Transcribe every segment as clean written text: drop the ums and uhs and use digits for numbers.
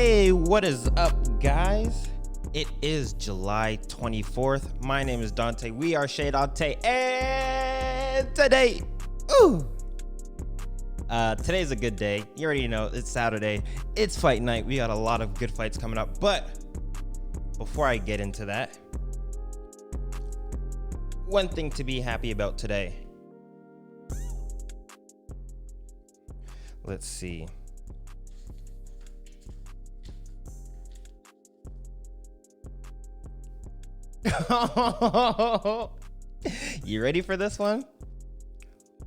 Hey, what is up, guys? It is July 24th. My name is Dante. We are Chez Dante, and today's a good day. You already know it's Saturday. It's fight night. We got a lot of good fights coming up. But before I get into that, one thing to be happy about today. Let's see. You ready for this one?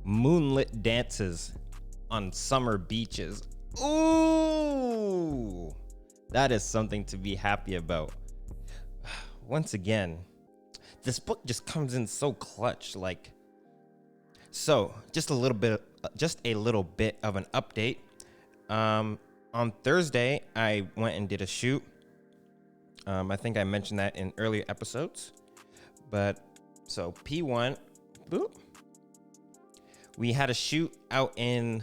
Moonlit dances on summer beaches. Ooh, that is something to be happy about. Once again, this book just comes in so clutch. So just a little bit of an update. On Thursday, I went and did a shoot. I think I mentioned that in earlier episodes. But so P1, we had a shoot out in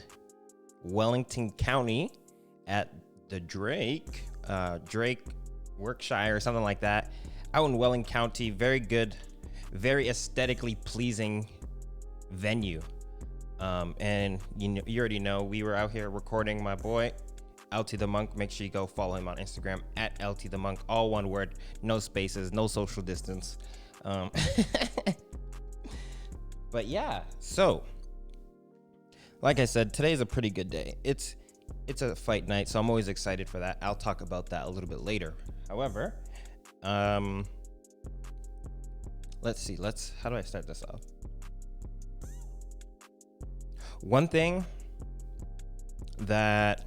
Wellington County at the Drake Workshire or something like that. Out in Welling County, very good, very aesthetically pleasing venue. And you already know we were out here recording my boy LT the Monk. Make sure you go follow him on Instagram at LT the Monk, all one word, no spaces, no social distance. But yeah, so like I said, today's a pretty good day. It's a fight night, so I'm always excited for that. I'll talk about that a little bit later. However, let's see. How do I start this off? One thing that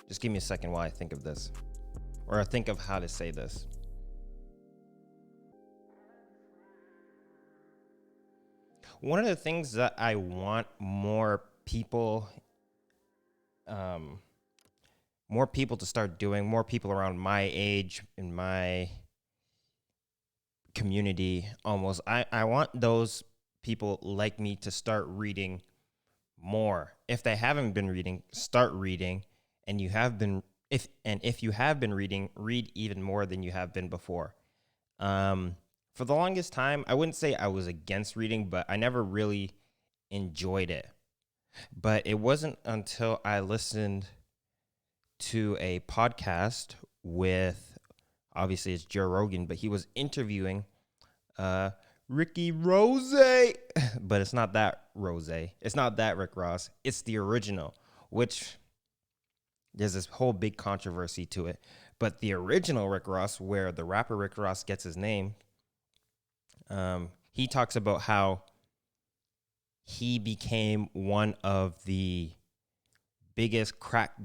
just give me a second while I think of this, or I think of how to say this. One of the things that I want more people to start doing, more people around my age, in my community almost, I want those people like me to start reading more. If they haven't been reading, start reading. And if you have been reading, read even more than you have been before. For the longest time, I wouldn't say I was against reading, but I never really enjoyed it. But it wasn't until I listened to a podcast with, obviously it's Joe Rogan, but he was interviewing Ricky Rose, but it's not that Rose. It's not that Rick Ross. It's the original, which there's this whole big controversy to it. But the original Rick Ross, where the rapper Rick Ross gets his name, he talks about how he became one of the biggest crack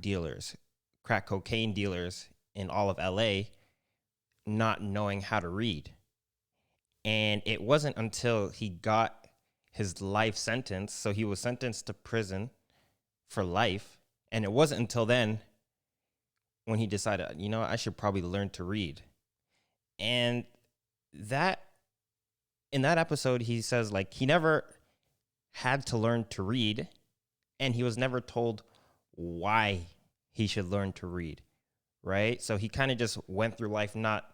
cocaine dealers in all of LA, not knowing how to read. And it wasn't until he got his life sentence, so he was sentenced to prison for life, and it wasn't until then when he decided, I should probably learn to read. And in that episode, he says, he never had to learn to read, and he was never told why he should learn to read, right? So he kind of just went through life not,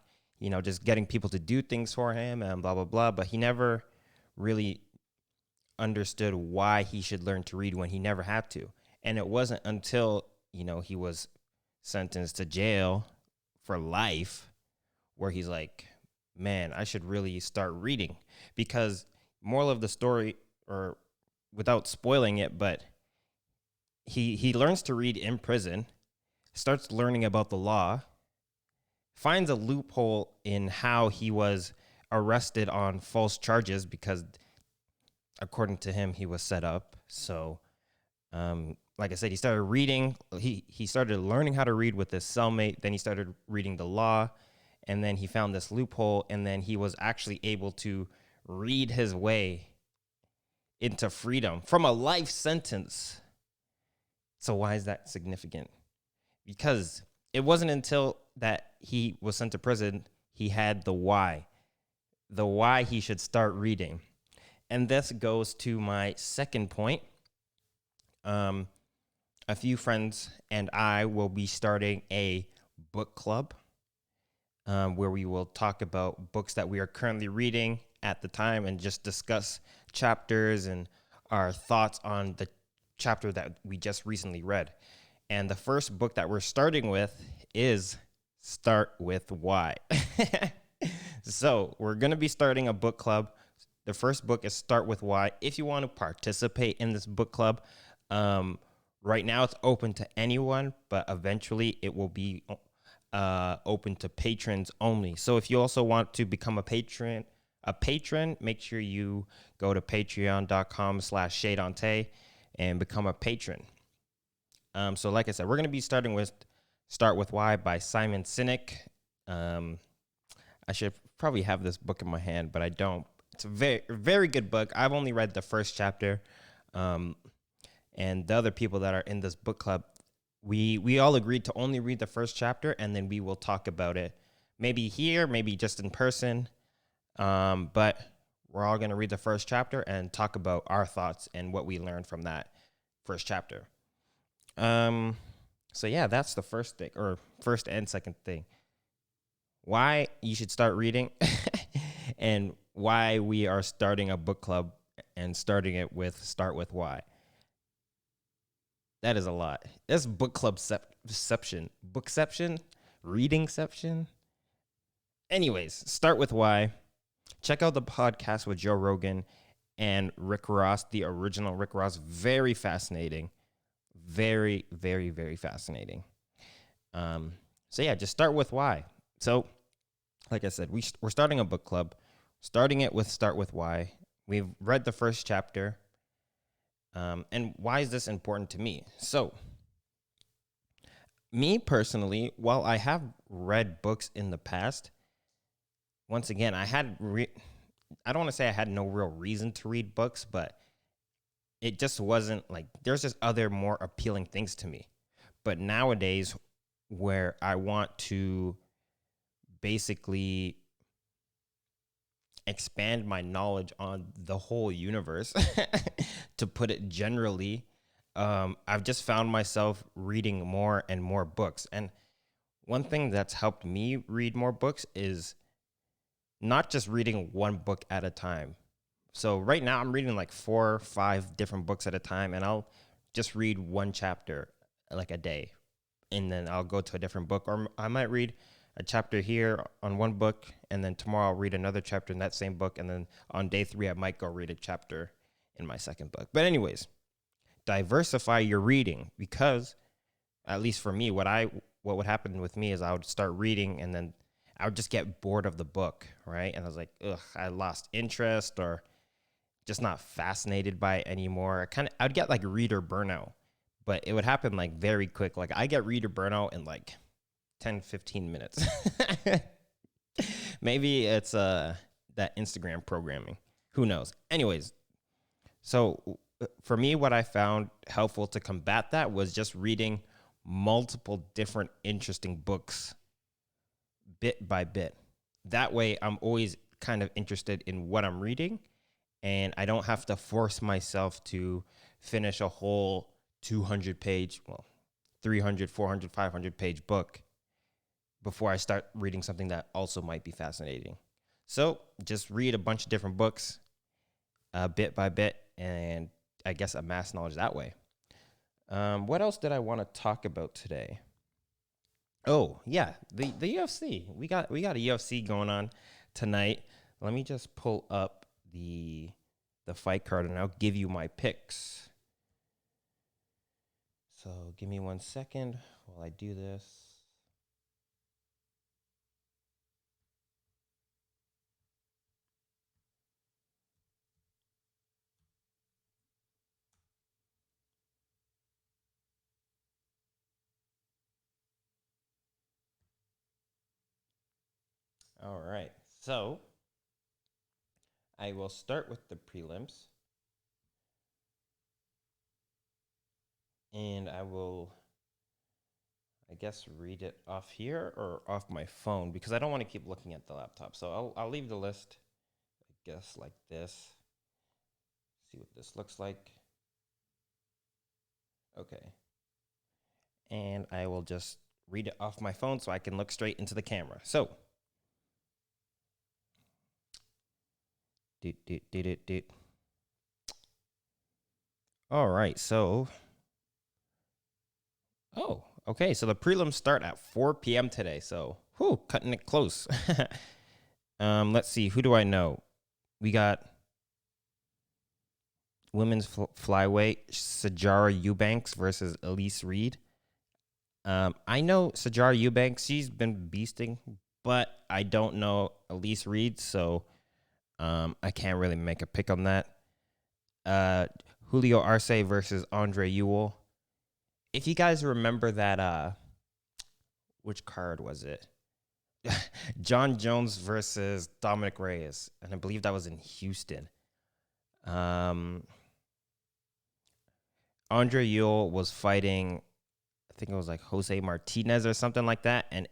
just getting people to do things for him and blah, blah, blah. But he never really understood why he should learn to read when he never had to. And it wasn't until, he was sentenced to jail for life where he's like, man, I should really start reading. Because moral of the story, or without spoiling it, but he learns to read in prison, starts learning about the law, finds a loophole in how he was arrested on false charges because, according to him, he was set up. So, like I said, he started reading. He started learning how to read with his cellmate. Then he started reading the law, and then he found this loophole, and then he was actually able to read his way into freedom from a life sentence. So why is that significant? Because it wasn't until that he was sent to prison he had the why he should start reading. And this goes to my second point. a few friends and I will be starting a book club where we will talk about books that we are currently reading at the time and just discuss chapters and our thoughts on the chapter that we just recently read. And the first book that we're starting with is Start With Why. So we're going to be starting a book club. The first book is Start With Why. If you want to participate in this book club, right now it's open to anyone, but eventually it will be open to patrons only. So if you also want to become a patron, make sure you go to patreon.com/Chez Dante and become a patron. So like I said, we're going to be starting with Start With Why by Simon Sinek. I should probably have this book in my hand, but I don't. It's a very, very good book. I've only read the first chapter. And the other people that are in this book club, we all agreed to only read the first chapter, and then we will talk about it. Maybe here, maybe just in person. But we're all going to read the first chapter and talk about our thoughts and what we learned from that first chapter. So yeah, that's the first thing, or first and second thing. Why you should start reading and why we are starting a book club and starting it with Start With Why. That is a lot. That's book club bookception, readingception. Anyways, Start With Why. Check out the podcast with Joe Rogan and Rick Ross, the original Rick Ross. Very fascinating. Very, very, very fascinating. So yeah, just start with why. So, like I said, we're starting a book club, starting it with Start With Why. We've read the first chapter. And why is this important to me? So, me personally, while I have read books in the past, once again, I don't want to say I had no real reason to read books, but it just wasn't like, there's just other more appealing things to me. But nowadays, where I want to basically expand my knowledge on the whole universe, to put it generally, I've just found myself reading more and more books. And one thing that's helped me read more books is not just reading one book at a time. So right now I'm reading like 4 or 5 different books at a time, and I'll just read one chapter like a day, and then I'll go to a different book, or I might read a chapter here on one book, and then tomorrow I'll read another chapter in that same book, and then on day 3 I might go read a chapter in my second book. But anyways, diversify your reading, because at least for me, what would happen with me is I would start reading, and then I would just get bored of the book, right? And I was like, ugh, I lost interest, or just not fascinated by it anymore. I'd get like reader burnout, but it would happen like very quick. Like I get reader burnout in like 10, 15 minutes. Maybe it's that Instagram programming. Who knows? Anyways, so for me, what I found helpful to combat that was just reading multiple different interesting books bit by bit. That way, I'm always kind of interested in what I'm reading, and I don't have to force myself to finish a whole 200-page, 300, 400, 500-page book before I start reading something that also might be fascinating. So just read a bunch of different books bit by bit, and I guess amass knowledge that way. What else did I want to talk about today? Oh, yeah, the UFC. We got a UFC going on tonight. Let me just pull up the fight card, and I'll give you my picks. So give me 1 second while I do this. All right, so I will start with the prelims, and I will, I guess, read it off here or off my phone, because I don't want to keep looking at the laptop. So I'll leave the list, I guess, like this. See what this looks like. Okay. and I will just read it off my phone so I can look straight into the camera. So, all right, so, okay, so the prelims start at 4 p.m. today, so, cutting it close. Let's see, who do I know? We got women's flyweight, Sijara Eubanks versus Elise Reed. I know Sijara Eubanks, she's been beasting, but I don't know Elise Reed, so I can't really make a pick on that. Julio Arce versus Andre Ewell. If you guys remember that, which card was it? John Jones versus Dominic Reyes, and I believe that was in Houston. Andre Ewell was fighting, I think it was like Jose Martinez or something like that, and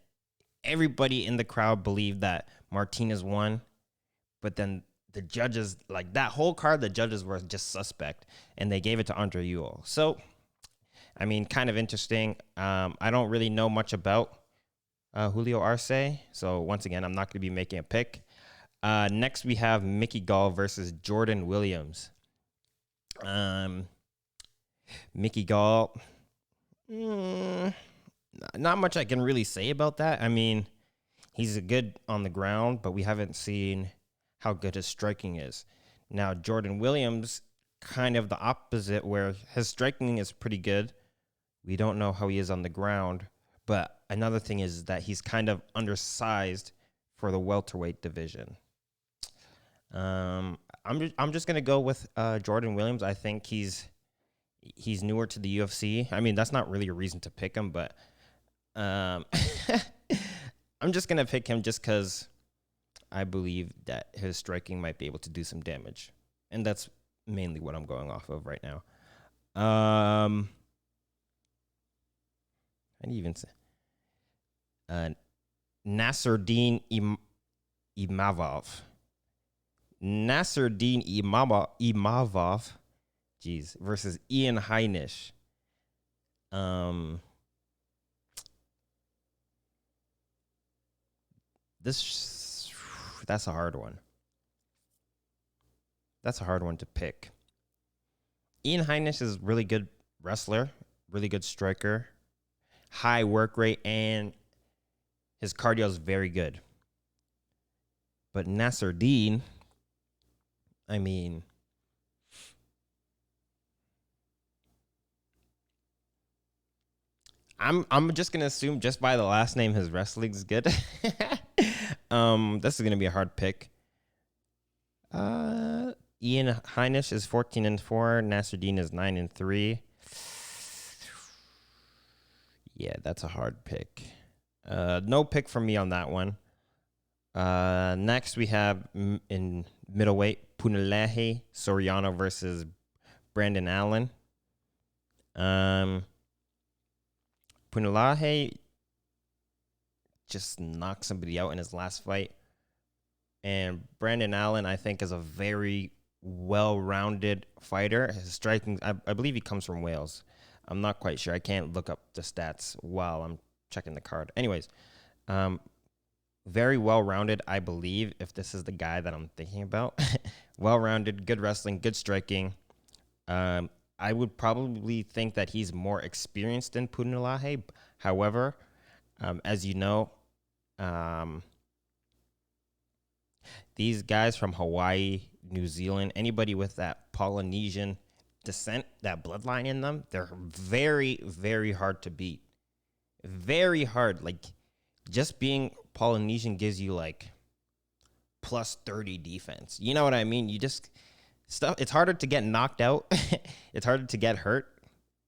everybody in the crowd believed that Martinez won, but then the judges, like that whole card, the judges were just suspect, and they gave it to Andre Ewell. So, I mean, kind of interesting. I don't really know much about Julio Arce, so once again, I'm not going to be making a pick. Next, we have Mickey Gall versus Jordan Williams. Mickey Gall, not much I can really say about that. I mean, he's good on the ground, but we haven't seen how good his striking is. Now, Jordan Williams, kind of the opposite, where his striking is pretty good. We don't know how he is on the ground, but another thing is that he's kind of undersized for the welterweight division. I'm just gonna go with Jordan Williams. I think he's newer to the UFC. I mean, that's not really a reason to pick him, but I'm just gonna pick him just because I believe that his striking might be able to do some damage, and that's mainly what I'm going off of right now. I didn't even say Nasruddin Imavov. Nasruddin Imavov, versus Ian Heinisch. That's a hard one. That's a hard one to pick. Ian Heinisch is a really good wrestler, really good striker, high work rate, and his cardio is very good. But Nasruddin, I mean, I'm just gonna assume just by the last name his wrestling's good. This is gonna be a hard pick. Ian Heinisch is 14-4. Nasruddin is 9-3. Yeah, that's a hard pick. No pick from me on that one. Next we have in middleweight Punalehe Soriano versus Brandon Allen. Punalehe just knocked somebody out in his last fight. And Brandon Allen, I think, is a very well-rounded fighter. His striking, I believe he comes from Wales. I'm not quite sure. I can't look up the stats while I'm checking the card. Anyways, very well-rounded, I believe, if this is the guy that I'm thinking about. Well-rounded, good wrestling, good striking. I would probably think that he's more experienced than Punalehe. However, as you know, these guys from Hawaii, New Zealand, anybody with that Polynesian descent, that bloodline in them, they're very, very hard to beat. Very hard. Like, just being Polynesian gives you, like, plus 30 defense. You know what I mean? It's harder to get knocked out. It's harder to get hurt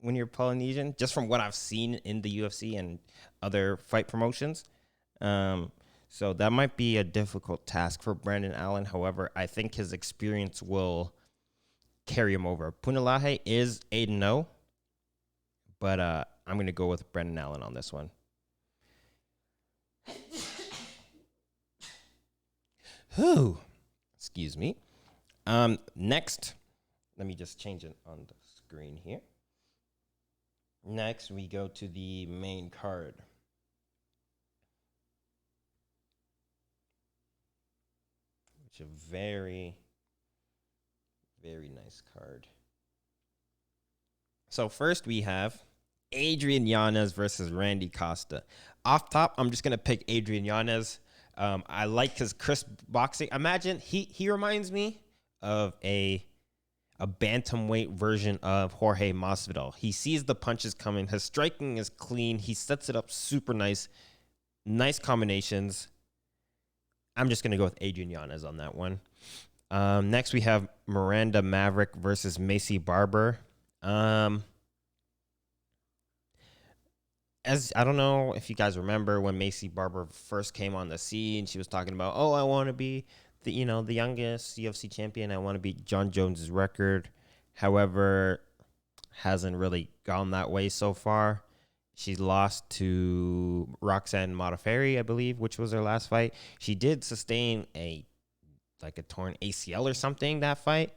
when you're Polynesian, just from what I've seen in the UFC and other fight promotions. So that might be a difficult task for Brandon Allen. However, I think his experience will carry him over. Punalehe is 8-0, but I'm going to go with Brandon Allen on this one. Excuse me. Next, let me just change it on the screen here. Next, we go to the main card. Which is a very, very nice card. So first we have Adrian Yanez versus Randy Costa. Off top, I'm just gonna pick Adrian Yanez. I like his crisp boxing. Imagine he reminds me of a bantamweight version of Jorge Masvidal. He sees the punches coming. His striking is clean. He sets it up super nice. Nice combinations. I'm just gonna go with Adrian Yanez on that one. Next we have Miranda Maverick versus Macy Barber. As I don't know if you guys remember when Macy Barber first came on the scene, she was talking about, "Oh, I want to be the youngest UFC champion. I want to beat John Jones's record." However, hasn't really gone that way so far. She lost to Roxanne Modafferi, I believe, which was her last fight. She did sustain a torn ACL or something that fight,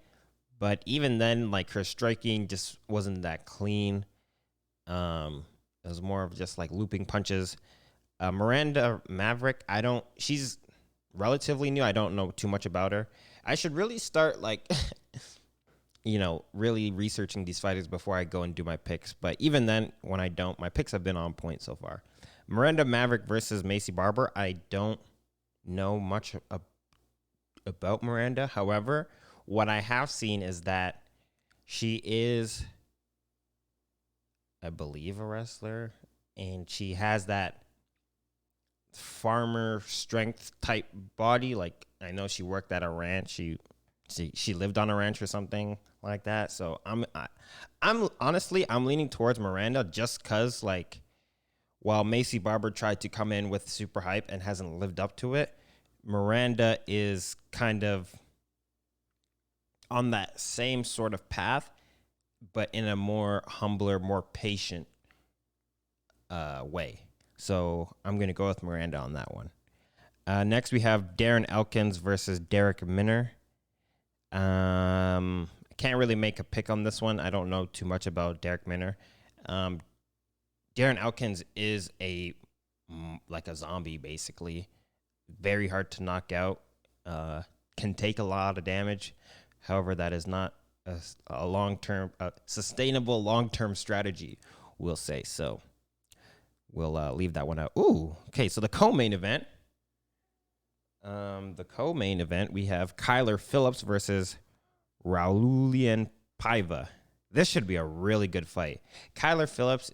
but even then, like, her striking just wasn't that clean. It was more of just like looping punches. Miranda Maverick, she's relatively new. I don't know too much about her. I should really start really researching these fighters before I go and do my picks. But even then, when I don't, my picks have been on point so far. Miranda Maverick versus Macy Barber. I don't know much about Miranda. However, what I have seen is that she is, I believe, a wrestler, and she has that farmer strength type body. Like, I know she worked at a ranch. She lived on a ranch or something like that. So I'm honestly leaning towards Miranda just cause, like, while Macy Barber tried to come in with super hype and hasn't lived up to it, Miranda is kind of on that same sort of path, but in a more humbler, more patient way. So I'm going to go with Miranda on that one. Next, we have Darren Elkins versus Derrick Minner. I can't really make a pick on this one. I don't know too much about Derrick Minner. Darren Elkins is like a zombie, basically. Very hard to knock out. Can take a lot of damage. However, that is not a long-term, sustainable long-term strategy, we'll say. So we'll leave that one out. Ooh, okay. So the co-main event. We have Kyler Phillips versus Raululien Paiva. This should be a really good fight. Kyler Phillips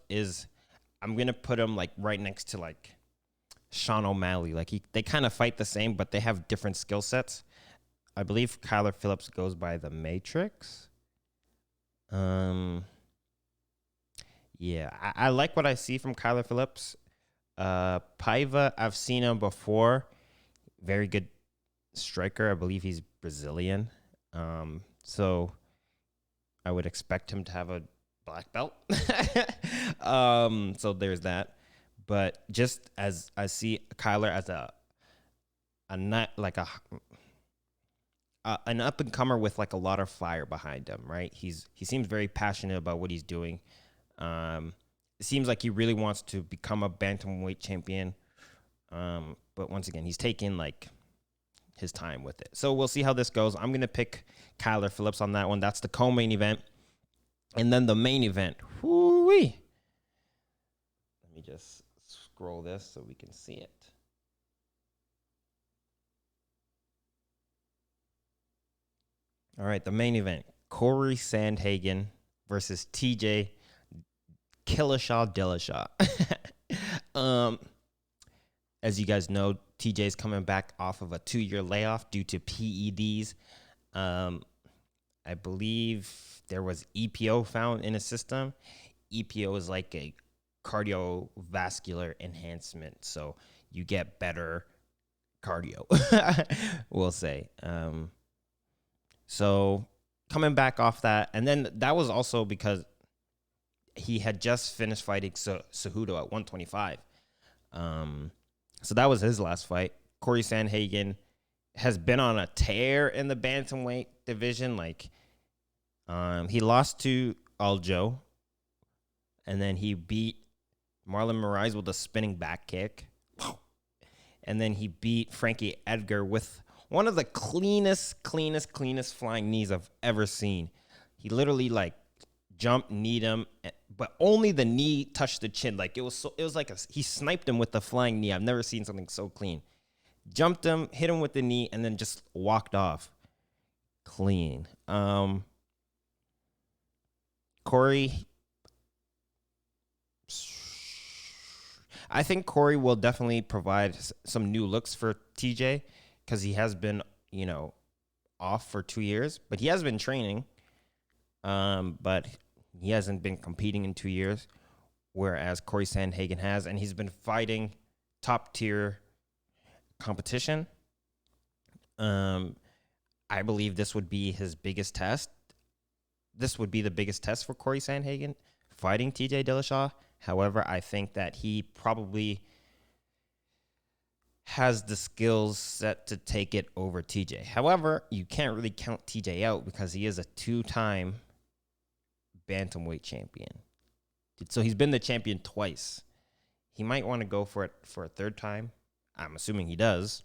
I'm gonna put him like right next to like Sean O'Malley. Like they kind of fight the same, but they have different skill sets. I believe Kyler Phillips goes by the Matrix. Yeah, I like what I see from Kyler Phillips. Paiva, I've seen him before. Very good striker. I believe he's Brazilian. So I would expect him to have a black belt. So there's that. But just as I see Kyler as an up and comer with like a lot of fire behind him, right? He seems very passionate about what he's doing. It seems like he really wants to become a bantamweight champion. But once again, he's taking like his time with it. So we'll see how this goes. I'm gonna pick Kyler Phillips on that one. That's the co-main event, and then the main event. Whoo-wee. Let me just scroll this so we can see it. All right, the main event: Corey Sandhagen versus TJ Dillashaw. As you guys know, TJ's coming back off of a 2-year layoff due to PEDs. I believe there was EPO found in his system. EPO is like a cardiovascular enhancement, so you get better cardio, we'll say. So coming back off that, and then that was also because he had just finished fighting Cejudo at 125. So that was his last fight. Corey Sandhagen has been on a tear in the bantamweight division. Like, he lost to Aljo, And then he beat Marlon Moraes with a spinning back kick. And then he beat Frankie Edgar with one of the cleanest flying knees I've ever seen. He literally like jumped, kneed him, but only the knee touched the chin. Like it was like he sniped him with the flying knee. I've never seen something so clean. Jumped him, hit him with the knee, and then just walked off. Clean. Corey, I think Corey will definitely provide some new looks for TJ because he has been, off for 2 years, but he has been training. But he hasn't been competing in 2 years, whereas Corey Sandhagen has, and he's been fighting top tier competition. I believe this would be his biggest test. This would be the biggest test for Corey Sandhagen, fighting TJ Dillashaw. However, I think that he probably has the skills set to take it over TJ. However, you can't really count TJ out because he is a 2-time bantamweight champion. So he's been the champion twice. He might want to go for it for a third time. I'm assuming he does.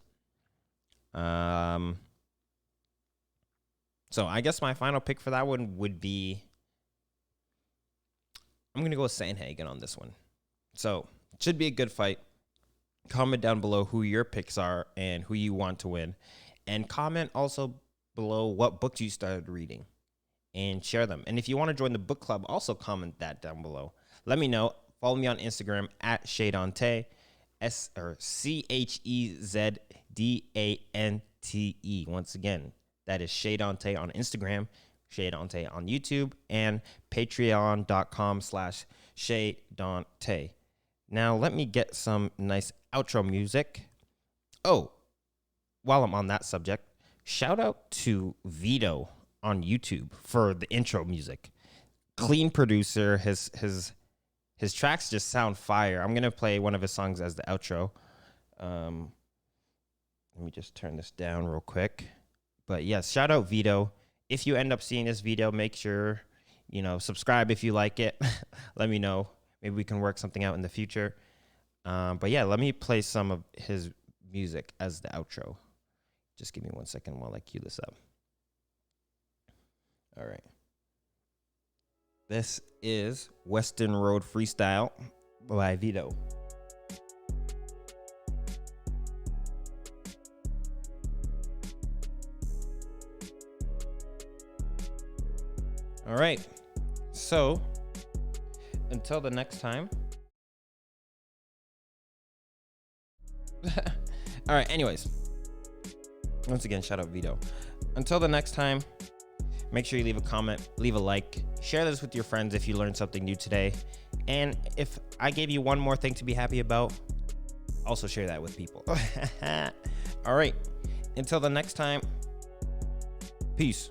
So I guess my final pick for that one would be, I'm going to go with Sandhagen on this one. So it should be a good fight. Comment down below who your picks are and who you want to win. And comment also below what books you started reading and share them. And if you want to join the book club, also comment that down below. Let me know. Follow me on Instagram at Chez Dante, CheZDANTE. Once again, that is Chez Dante on Instagram, Chez Dante on YouTube, and patreon.com/Chez Dante. Now, let me get some nice outro music. Oh, while I'm on that subject, shout out to Vito on YouTube for the intro music. Clean producer. His tracks just sound fire. I'm going to play one of his songs as the outro. Let me just turn this down real quick. But yes, shout out Vito. If you end up seeing this video, make sure, subscribe if you like it. Let me know. Maybe we can work something out in the future. But yeah, let me play some of his music as the outro. Just give me 1 second while I cue this up. All right. This is Western Road Freestyle by Vito. All right. So, until the next time. All right. Anyways, once again, shout out Vito. Until the next time, make sure you leave a comment, leave a like, share this with your friends if you learned something new today. And if I gave you one more thing to be happy about, also share that with people. All right. Until the next time, peace.